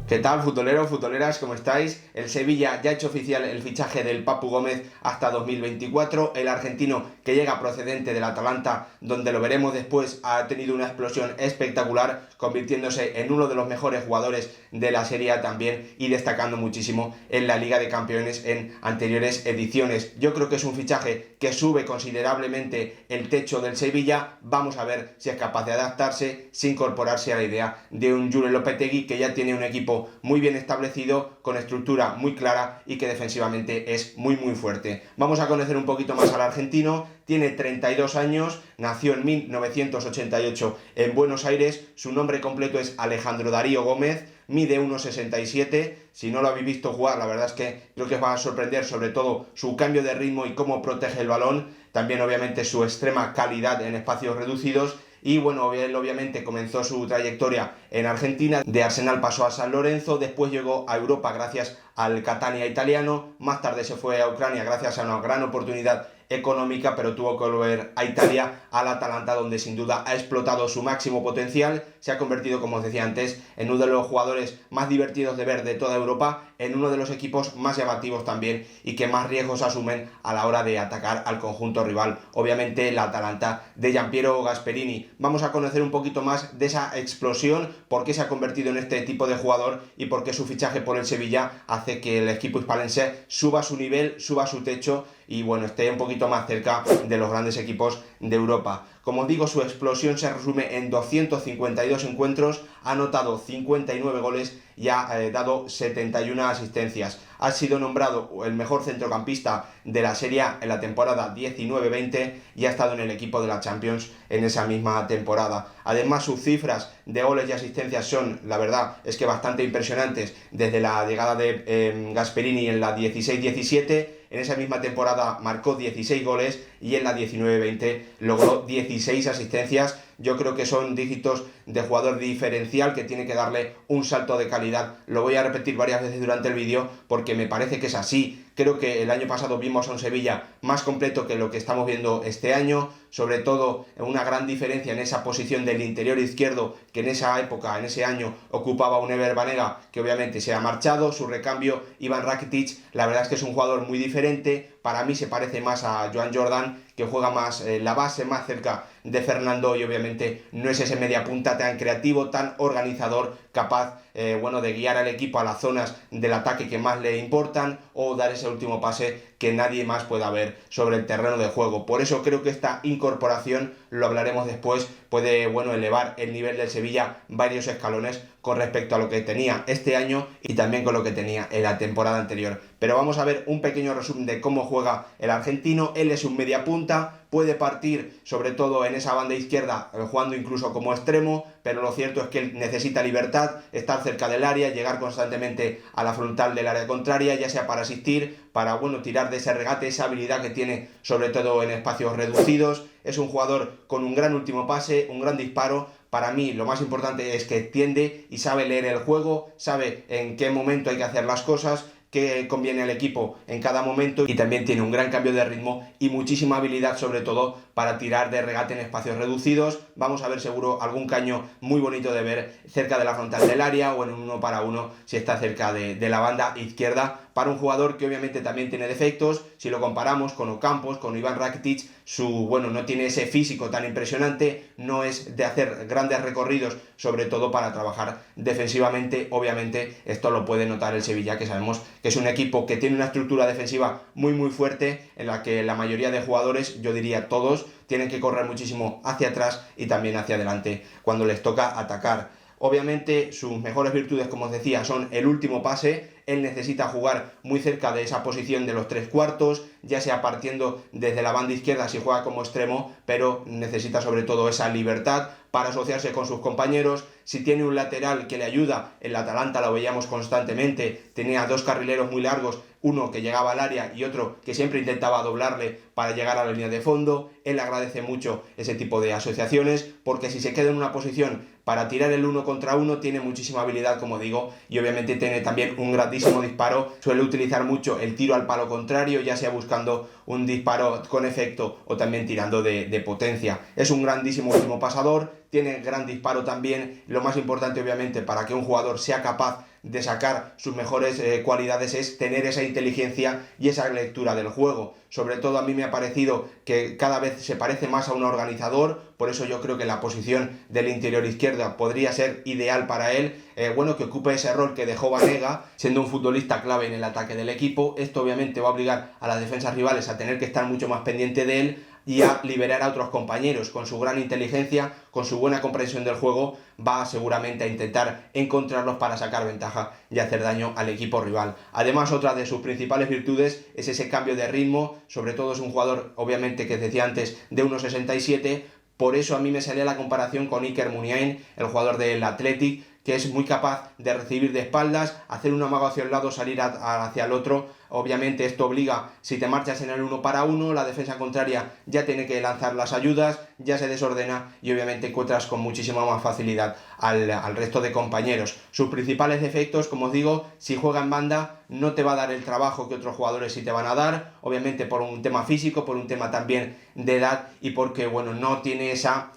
¿Qué tal, futboleros, futboleras? ¿Cómo estáis? El Sevilla ya ha hecho oficial el fichaje del Papu Gómez hasta 2024. El argentino, que llega procedente del Atalanta, donde lo veremos después, ha tenido una explosión espectacular, convirtiéndose en uno de los mejores jugadores de la Serie A también y destacando muchísimo en la Liga de Campeones en anteriores ediciones. Yo creo que es un fichaje que sube considerablemente el techo del Sevilla. Vamos a ver si es capaz de adaptarse, sin incorporarse a la idea de un Julen Lopetegui, que ya tiene un equipo muy bien establecido, con estructura muy clara y que defensivamente es muy fuerte. Vamos a conocer un poquito más al argentino. Tiene 32 años, nació en 1988 en Buenos Aires. Su nombre completo es Alejandro Darío Gómez, mide 1,67. Si no lo habéis visto jugar, la verdad es que creo que os va a sorprender, sobre todo su cambio de ritmo y cómo protege el balón. También obviamente su extrema calidad en espacios reducidos. Y bueno, él obviamente comenzó su trayectoria en Argentina, de Arsenal pasó a San Lorenzo, después llegó a Europa gracias al Catania italiano, más tarde se fue a Ucrania gracias a una gran oportunidad económica, pero tuvo que volver a Italia, al Atalanta, donde sin duda ha explotado su máximo potencial. Se ha convertido, como os decía antes, en uno de los jugadores más divertidos de ver de toda Europa, en uno de los equipos más llamativos también y que más riesgos asumen a la hora de atacar al conjunto rival. Obviamente el Atalanta de Giampiero Gasperini. Vamos a conocer un poquito más de esa explosión, por qué se ha convertido en este tipo de jugador y por qué su fichaje por el Sevilla hace que el equipo hispalense suba su nivel, suba su techo y bueno, esté un poquito más cerca de los grandes equipos de Europa. Como os digo, su explosión se resume en 252 encuentros, ha anotado 59 goles y ha dado 71 asistencias. Ha sido nombrado el mejor centrocampista de la Serie A en la temporada 19-20 y ha estado en el equipo de la Champions en esa misma temporada. Además, sus cifras de goles y asistencias son, la verdad, es que bastante impresionantes desde la llegada de Gasperini en la 16-17. En esa misma temporada marcó 16 goles y en la 19-20 logró 16 asistencias. Yo creo que son dígitos de jugador diferencial que tiene que darle un salto de calidad. Lo voy a repetir varias veces durante el vídeo porque me parece que es así. Creo que el año pasado vimos a un Sevilla más completo que lo que estamos viendo este año, sobre todo una gran diferencia en esa posición del interior izquierdo que en esa época, en ese año, ocupaba un Ever Banega, que obviamente se ha marchado. Su recambio, Ivan Rakitic, la verdad es que es un jugador muy diferente. Para mí se parece más a Joan Jordan, que juega más la base, más cerca de Fernando, y obviamente no es ese mediapunta tan creativo, tan organizador, capaz de guiar al equipo a las zonas del ataque que más le importan o dar ese último pase que nadie más pueda ver sobre el terreno de juego. Por eso creo que esta incorporación, lo hablaremos después, puede elevar el nivel del Sevilla varios escalones con respecto a lo que tenía este año y también con lo que tenía en la temporada anterior. Pero vamos a ver un pequeño resumen de cómo juega el argentino. Él es un mediapunta, puede partir sobre todo en esa banda izquierda, jugando incluso como extremo, pero lo cierto es que él necesita libertad, estar cerca del área, llegar constantemente a la frontal del área contraria, ya sea para asistir, para tirar de ese regate, esa habilidad que tiene sobre todo en espacios reducidos. Es un jugador con un gran último pase, un gran disparo. Para mí lo más importante es que entiende y sabe leer el juego, sabe en qué momento hay que hacer las cosas, que conviene al equipo en cada momento, y también tiene un gran cambio de ritmo y muchísima habilidad, sobre todo para tirar de regate en espacios reducidos. Vamos a ver seguro algún caño muy bonito de ver cerca de la frontal del área o en un 1 para 1 si está cerca de la banda izquierda, para un jugador que obviamente también tiene defectos. Si lo comparamos con Ocampos, con Ivan Rakitic, no tiene ese físico tan impresionante, no es de hacer grandes recorridos, sobre todo para trabajar defensivamente. Obviamente esto lo puede notar el Sevilla, que sabemos que es un equipo que tiene una estructura defensiva muy fuerte, en la que la mayoría de jugadores, yo diría todos, tienen que correr muchísimo hacia atrás y también hacia adelante cuando les toca atacar. Obviamente sus mejores virtudes, como os decía, son el último pase. Él necesita jugar muy cerca de esa posición de los tres cuartos, ya sea partiendo desde la banda izquierda si juega como extremo, pero necesita sobre todo esa libertad para asociarse con sus compañeros. Si tiene un lateral que le ayuda, el Atalanta lo veíamos constantemente, tenía dos carrileros muy largos, uno que llegaba al área y otro que siempre intentaba doblarle para llegar a la línea de fondo. Él agradece mucho ese tipo de asociaciones, porque si se queda en una posición para tirar el 1 contra 1 tiene muchísima habilidad, como digo, y obviamente tiene también un grandísimo disparo. Suele utilizar mucho el tiro al palo contrario, ya sea buscando un disparo con efecto o también tirando de potencia. Es un grandísimo último pasador, tiene gran disparo también. Lo más importante, obviamente, para que un jugador sea capaz de sacar sus mejores cualidades es tener esa inteligencia y esa lectura del juego. Sobre todo a mí me ha parecido que cada vez se parece más a un organizador, por eso yo creo que la posición del interior izquierda podría ser ideal para él. Bueno, que ocupe ese rol que dejó Banega, siendo un futbolista clave en el ataque del equipo. Esto obviamente va a obligar a las defensas rivales a tener que estar mucho más pendiente de él y a liberar a otros compañeros. Con su gran inteligencia, con su buena comprensión del juego, va seguramente a intentar encontrarlos para sacar ventaja y hacer daño al equipo rival. Además, otra de sus principales virtudes es ese cambio de ritmo. Sobre todo es un jugador, obviamente, que decía antes, de 1,67. Por eso a mí me salía la comparación con Iker Muniain, el jugador del Athletic, que es muy capaz de recibir de espaldas, hacer un amago hacia un lado, salir hacia el otro. Obviamente esto obliga, si te marchas en el 1 para 1, la defensa contraria ya tiene que lanzar las ayudas, ya se desordena y obviamente encuentras con muchísima más facilidad al resto de compañeros. Sus principales defectos, como os digo, si juega en banda no te va a dar el trabajo que otros jugadores sí te van a dar, obviamente por un tema físico, por un tema también de edad y porque, bueno, no tiene esa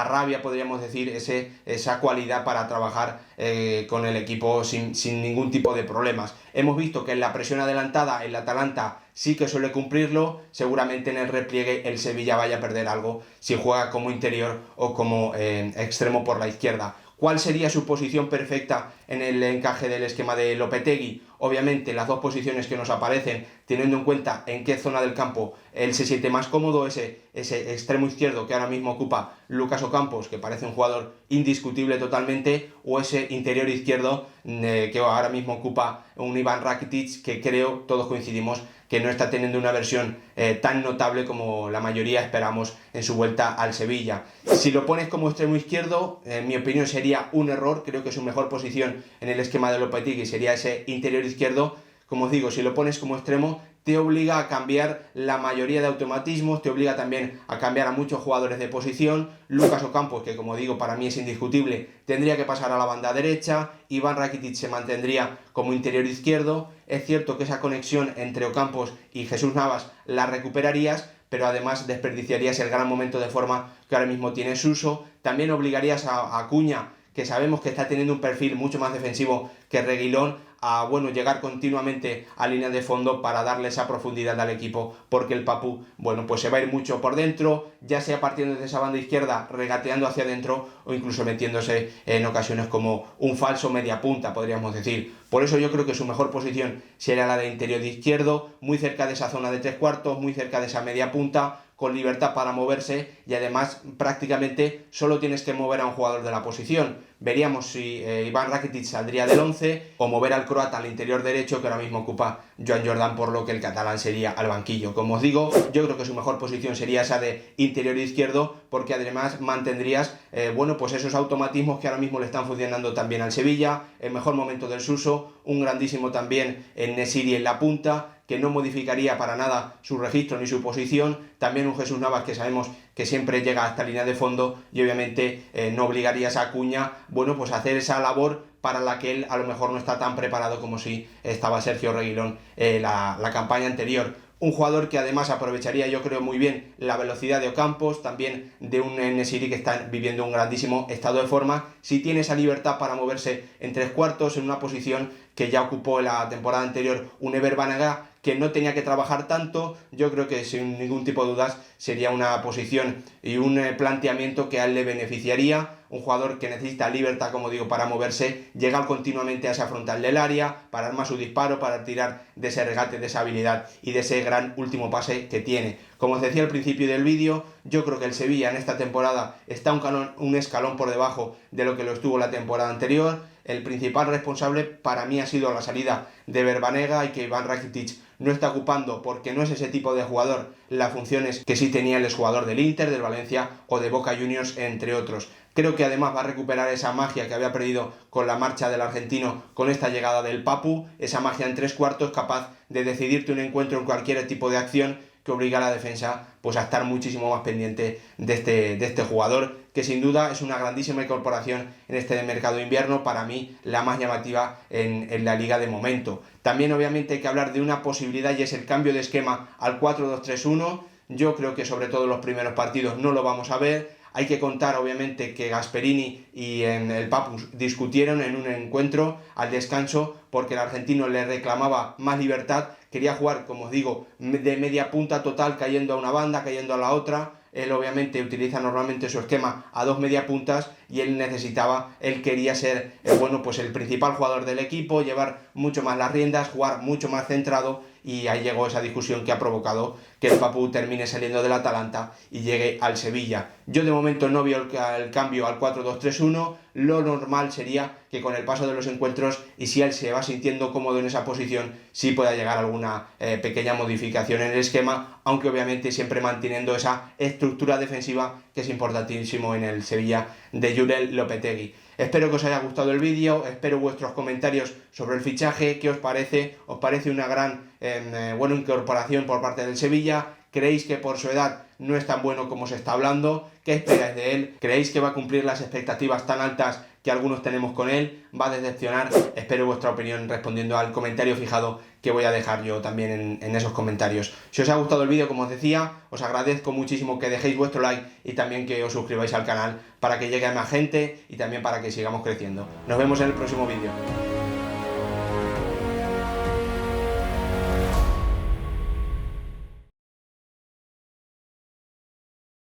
rabia, podríamos decir, esa cualidad para trabajar con el equipo sin ningún tipo de problemas. Hemos visto que en la presión adelantada el Atalanta sí que suele cumplirlo. Seguramente en el repliegue el Sevilla vaya a perder algo si juega como interior o como extremo por la izquierda. ¿Cuál sería su posición perfecta en el encaje del esquema de Lopetegui? Obviamente las dos posiciones que nos aparecen, teniendo en cuenta en qué zona del campo él se siente más cómodo, ese extremo izquierdo que ahora mismo ocupa Lucas Ocampos, que parece un jugador indiscutible totalmente, o ese interior izquierdo que ahora mismo ocupa un Ivan Rakitic, que creo, todos coincidimos, que no está teniendo una versión tan notable como la mayoría esperamos en su vuelta al Sevilla. Si lo pones como extremo izquierdo, en mi opinión sería un error. Creo que su mejor posición en el esquema de Lopetegui sería ese interior izquierdo. Como os digo, si lo pones como extremo, te obliga a cambiar la mayoría de automatismos, te obliga también a cambiar a muchos jugadores de posición. Lucas Ocampos, que como digo para mí es indiscutible, tendría que pasar a la banda derecha. Iván Rakitic se mantendría como interior izquierdo. Es cierto que esa conexión entre Ocampos y Jesús Navas la recuperarías, pero además desperdiciarías el gran momento de forma que ahora mismo tiene Suso. También obligarías a Acuña, que sabemos que está teniendo un perfil mucho más defensivo que Reguilón, a llegar continuamente a línea de fondo para darle esa profundidad al equipo, porque el Papu pues se va a ir mucho por dentro, ya sea partiendo de esa banda izquierda, regateando hacia adentro o incluso metiéndose en ocasiones como un falso media punta, podríamos decir. Por eso yo creo que su mejor posición sería la de interior de izquierdo, muy cerca de esa zona de 3/4, muy cerca de esa media punta, con libertad para moverse y además prácticamente solo tienes que mover a un jugador de la posición. Veríamos si Iván Rakitic saldría del 11 o mover al croata al interior derecho, que ahora mismo ocupa Joan Jordan, por lo que el catalán sería al banquillo. Como os digo, yo creo que su mejor posición sería esa de interior izquierdo, porque además mantendrías pues esos automatismos que ahora mismo le están funcionando también al Sevilla, el mejor momento del Suso, un grandísimo también en Nesiri en la punta, que no modificaría para nada su registro ni su posición. También un Jesús Navas que sabemos que siempre llega a esta línea de fondo y obviamente no obligarías a Acuña pues a hacer esa labor para la que él a lo mejor no está tan preparado como si estaba Sergio Reguilón la campaña anterior. Un jugador que además aprovecharía, yo creo, muy bien la velocidad de Ocampos, también de un Nesiri que está viviendo un grandísimo estado de forma. Si tiene esa libertad para moverse en 3/4, en una posición que ya ocupó la temporada anterior un Ever Banega, que no tenía que trabajar tanto, yo creo que sin ningún tipo de dudas sería una posición y un planteamiento que a él le beneficiaría. Un jugador que necesita libertad, como digo, para moverse, llegar continuamente a esa frontal del área, para armar su disparo, para tirar de ese regate, de esa habilidad y de ese gran último pase que tiene. Como os decía al principio del vídeo, yo creo que el Sevilla en esta temporada está un escalón por debajo de lo que lo estuvo la temporada anterior. El principal responsable para mí ha sido la salida de Verbanega y que Iván Rakitic no está ocupando, porque no es ese tipo de jugador, las funciones que sí tenía el exjugador del Inter, del Valencia o de Boca Juniors, entre otros. Creo que además va a recuperar esa magia que había perdido con la marcha del argentino, con esta llegada del Papu, esa magia en 3/4 capaz de decidirte un encuentro en cualquier tipo de acción, que obliga a la defensa a estar muchísimo más pendiente de este jugador, que sin duda es una grandísima incorporación en este mercado de invierno, para mí la más llamativa en la liga de momento. También obviamente hay que hablar de una posibilidad y es el cambio de esquema al 4-2-3-1. Yo creo que sobre todo en los primeros partidos no lo vamos a ver. Hay que contar obviamente que Gasperini y el Papu discutieron en un encuentro al descanso porque el argentino le reclamaba más libertad, quería jugar, como os digo, de media punta total, cayendo a una banda, cayendo a la otra. Él obviamente utiliza normalmente su esquema a dos media puntas y él quería ser pues el principal jugador del equipo, llevar mucho más las riendas, jugar mucho más centrado, y ahí llegó esa discusión que ha provocado que el Papu termine saliendo del Atalanta y llegue al Sevilla. Yo de momento no veo el cambio al 4-2-3-1, lo normal sería que con el paso de los encuentros y si él se va sintiendo cómodo en esa posición, sí pueda llegar alguna pequeña modificación en el esquema, aunque obviamente siempre manteniendo esa estructura defensiva que es importantísimo en el Sevilla de Jurel Lopetegui. Espero que os haya gustado el vídeo, espero vuestros comentarios sobre el fichaje, qué os parece, os parece una gran buena incorporación por parte del Sevilla, creéis que por su edad no es tan bueno como se está hablando, qué esperáis de él, creéis que va a cumplir las expectativas tan altas que algunos tenemos con él, va a decepcionar. Espero vuestra opinión respondiendo al comentario fijado que voy a dejar yo también en esos comentarios. Si os ha gustado el vídeo, como os decía, os agradezco muchísimo que dejéis vuestro like y también que os suscribáis al canal para que llegue a más gente y también para que sigamos creciendo. Nos vemos en el próximo vídeo.